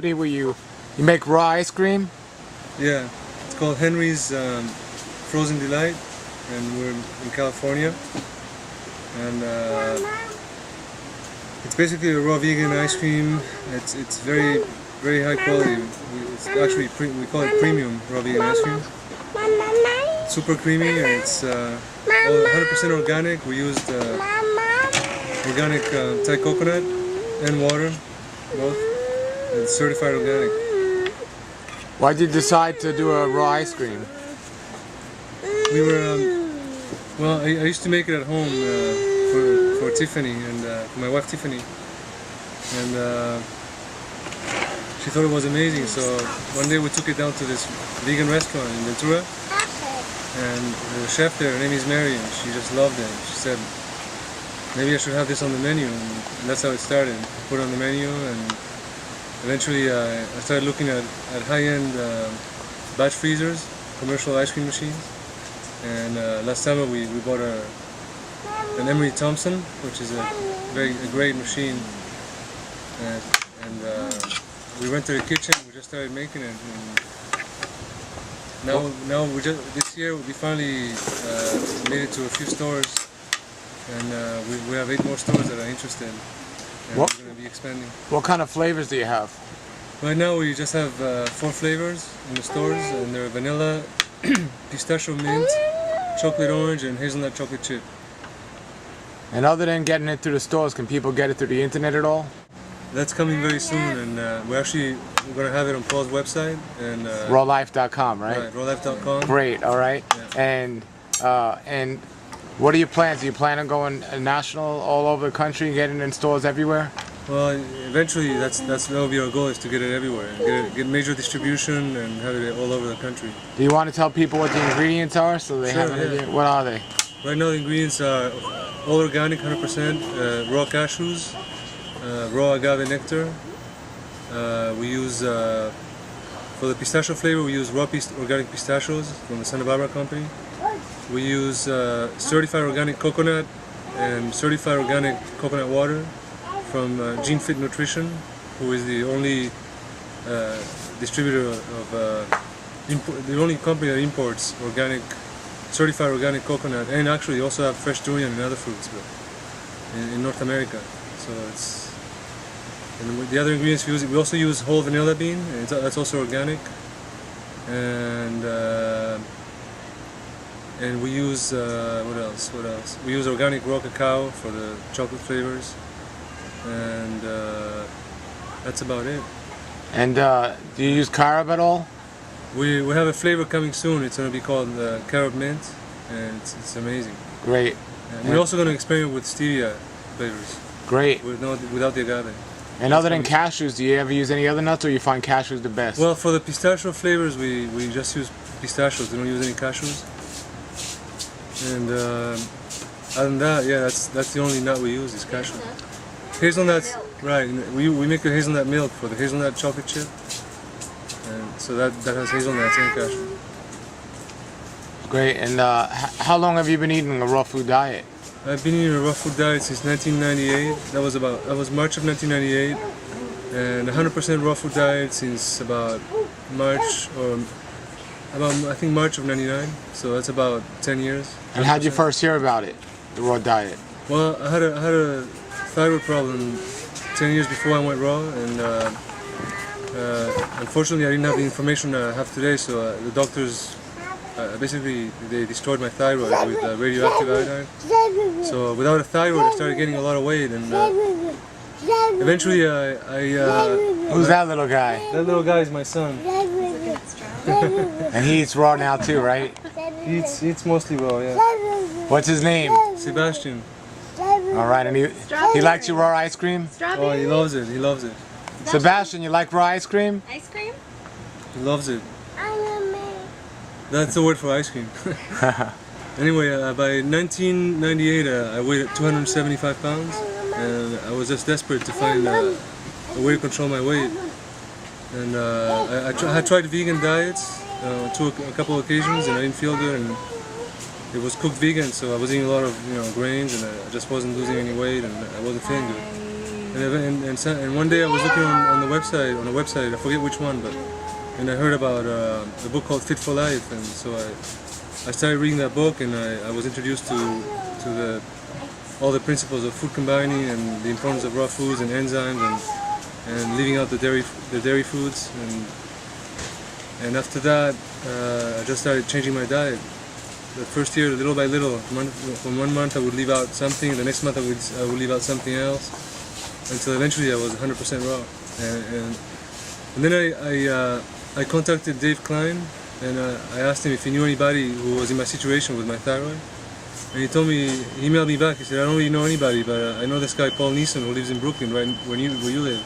company where you make raw ice cream? Yeah, it's called Henry's Frozen Delight, and we're in California. And it's basically a raw vegan ice cream. It's very high quality. It's actually we call it premium raw vegan ice cream. It's super creamy, and it's 100% organic. We used organic Thai coconut and water, both. It's certified organic. Why did you decide to do a raw ice cream? We were well, I used to make it at home for Tiffany and for my wife Tiffany, and she thought it was amazing. So one day we took it down to this vegan restaurant in Ventura, and the chef there, her name is Mary, and she just loved it. She said, maybe I should have this on the menu, and that's how it started. Put it on the menu, and eventually I started looking at high-end batch freezers, commercial ice cream machines. And last summer we bought an Emery Thompson, which is a great machine, and we went to the kitchen. We just started making it. And now this year we finally made it to a few stores, and we have 8 more stores that are interested, and we're going to be expanding. What kind of flavors do you have? Right now we just have 4 flavors in the stores, and they're vanilla, pistachio mint, chocolate orange, and hazelnut chocolate chip. And other than getting it through the stores, can people get it through the internet at all? That's coming very soon, and we're going to have it on Paul's website. And rawlife.com, right? Right, rawlife.com. Great, all right. Yeah. And what are your plans? Do you plan on going national all over the country and getting it in stores everywhere? Well, eventually that'll be our goal, is to get it everywhere, and get major distribution and have it all over the country. Do you want to tell people what the ingredients are so they have an idea? What are they? Right now the ingredients are all organic, 100%, raw cashews, raw agave nectar. We use, for the pistachio flavor, we use raw organic pistachios from the Santa Barbara company. We use certified organic coconut and certified organic coconut water from Gene Fit Nutrition, who is the only distributor of, the only company that imports certified organic coconut, and actually also have fresh durian and other fruits in North America. So and with the other ingredients we also use whole vanilla bean, and that's also organic, and we use what else? We use organic raw cacao for the chocolate flavors, and that's about it. And do you use carob at all? We have a flavor coming soon. It's going to be called carob mint, and it's amazing. Great. And we're also going to experiment with stevia flavors. Great. Without the agave. And other than cashews, do you ever use any other nuts, or you find cashews the best? Well, for the pistachio flavors, we just use pistachios. We don't use any cashews. And other than that, yeah, that's the only nut we use is cashew. Hazelnuts, right? We make a hazelnut milk for the hazelnut chocolate chip, and so that has hazelnuts and cashew. Great. And how long have you been eating a raw food diet? I've been eating a raw food diet since 1998. That was March of 1998, and 100% raw food diet since about March I think March of '99. So that's about 10 years. 100%. And how did you first hear about it, the raw diet? Well, I had a thyroid problem 10 years before I went raw, and unfortunately I didn't have the information I have today. So the doctors basically they destroyed my thyroid with radioactive iodine. So without a thyroid, I started getting a lot of weight, and eventually Who's that little guy? That little guy is my son. And he eats raw now too, right? He eats mostly raw, yeah. What's his name? Sebastian. All right, and he likes your raw ice cream? Oh, he loves it. He loves it. Sebastian, you like raw ice cream? Ice cream? He loves it. That's the word for ice cream. Anyway, by 1998, I weighed 275 pounds, and I was just desperate to find a way to control my weight. And I tried vegan diets to a couple of occasions, and I didn't feel good. And it was cooked vegan, so I was eating a lot of grains, and I just wasn't losing any weight, and I wasn't feeling good. And one day I was looking on a website, I forget which one, and I heard about a book called Fit for Life, and so I started reading that book, and I was introduced to all the principles of food combining and the importance of raw foods and enzymes and leaving out the dairy foods, and after that I just started changing my diet. The first year, little by little, from 1 month I would leave out something, the next month I would leave out something else, until eventually I was 100% raw. And then I contacted Dave Klein, and I asked him if he knew anybody who was in my situation with my thyroid. And he told me, he emailed me back, he said, I don't really know anybody, but I know this guy Paul Neeson who lives in Brooklyn, right where you live.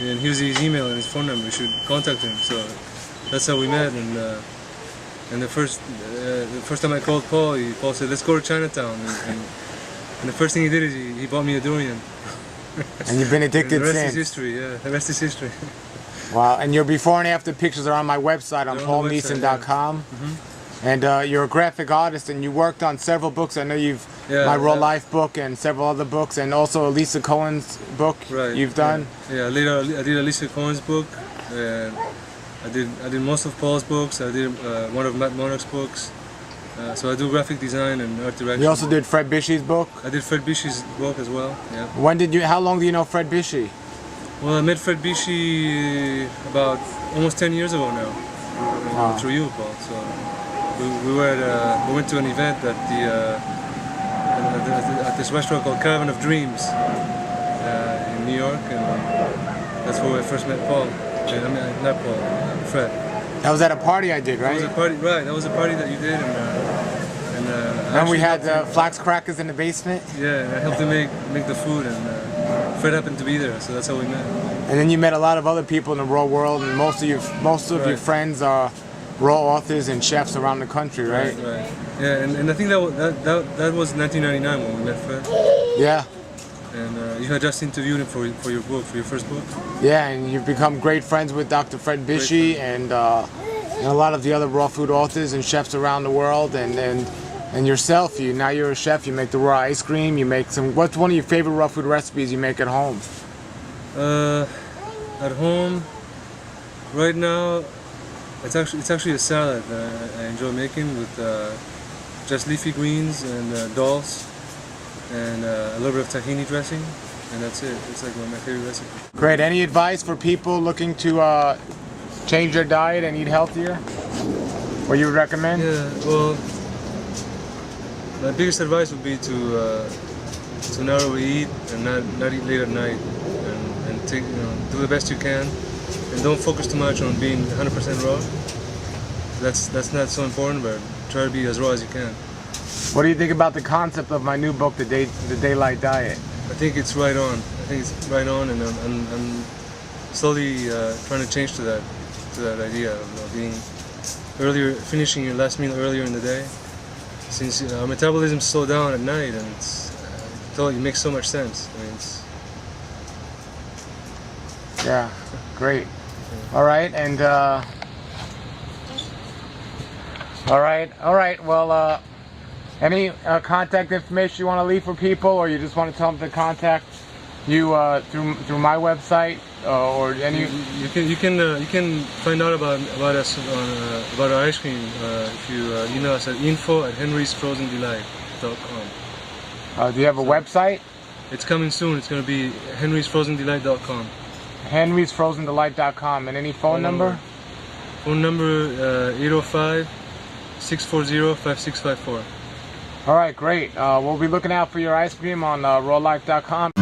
And here's his email and his phone number, you should contact him. So that's how we met. And the first time I called Paul, Paul said, let's go to Chinatown. And the first thing he did is he bought me a durian. And you've been addicted the rest since. is history, yeah. The rest is history. Wow, and your before and after pictures are on my website on paulneeson.com. And you're a graphic artist, and you worked on several books. I know my Raw Life book and several other books, and also Elisa Cohen's book you've done. Yeah, I did Elisa Cohen's book, and I did most of Paul's books. I did one of Matt Monarch's books. So I do graphic design and art direction. You also did Fred Bishy's book? I did Fred Bishy's book as well, yeah. How long do you know Fred Bishy? Well, I met Fred Bishy about almost 10 years ago now, through you, Paul. So we went to an event at this restaurant called Caravan of Dreams in New York, and that's where I first met Paul. I mean, not Paul, Fred. That was at a party I did, right? That was a party, right? That was a party that you did, and we had flax crackers in the basement. Yeah, and I helped him make the food, and Fred happened to be there, so that's how we met. And then you met a lot of other people in the raw world, and most of your friends are raw authors and chefs around the country, right? Right. Yeah, and I think that was 1999 when we met Fred. Yeah. And you had just interviewed him for your book, for your first book. Yeah, and you've become great friends with Dr. Fred Bishy and a lot of the other raw food authors and chefs around the world, and yourself. Now you're a chef. You make the raw ice cream. You make What's one of your favorite raw food recipes you make at home? At home, right now, it's actually a salad that I enjoy making with just leafy greens and dulse and a little bit of tahini dressing, and that's it. It's like my favorite recipe. Great. Any advice for people looking to change their diet and eat healthier? What you would recommend? Yeah. Well, my biggest advice would be to narrowly eat and not eat late at night, and take, do the best you can, and don't focus too much on being 100% raw. That's not so important, but try to be as raw as you can. What do you think about the concept of my new book, The Daylight Diet? I think it's right on. And I'm slowly trying to change to that idea of being earlier, finishing your last meal earlier in the day. Since our metabolism slows down at night, and it makes so much sense. I mean, yeah, great. All right, and all right. Well, any contact information you want to leave for people, or you just want to tell them to contact you through my website, or any? You can find out about us about our ice cream if you email us at info@henrysfrozendelight.com. Do you have a website? It's coming soon. It's going to be henrysfrozendelight.com. henrysfrozendelight.com. And any phone number? Phone number 805-640-5654. All right, great. We'll be looking out for your ice cream on rawlife.com.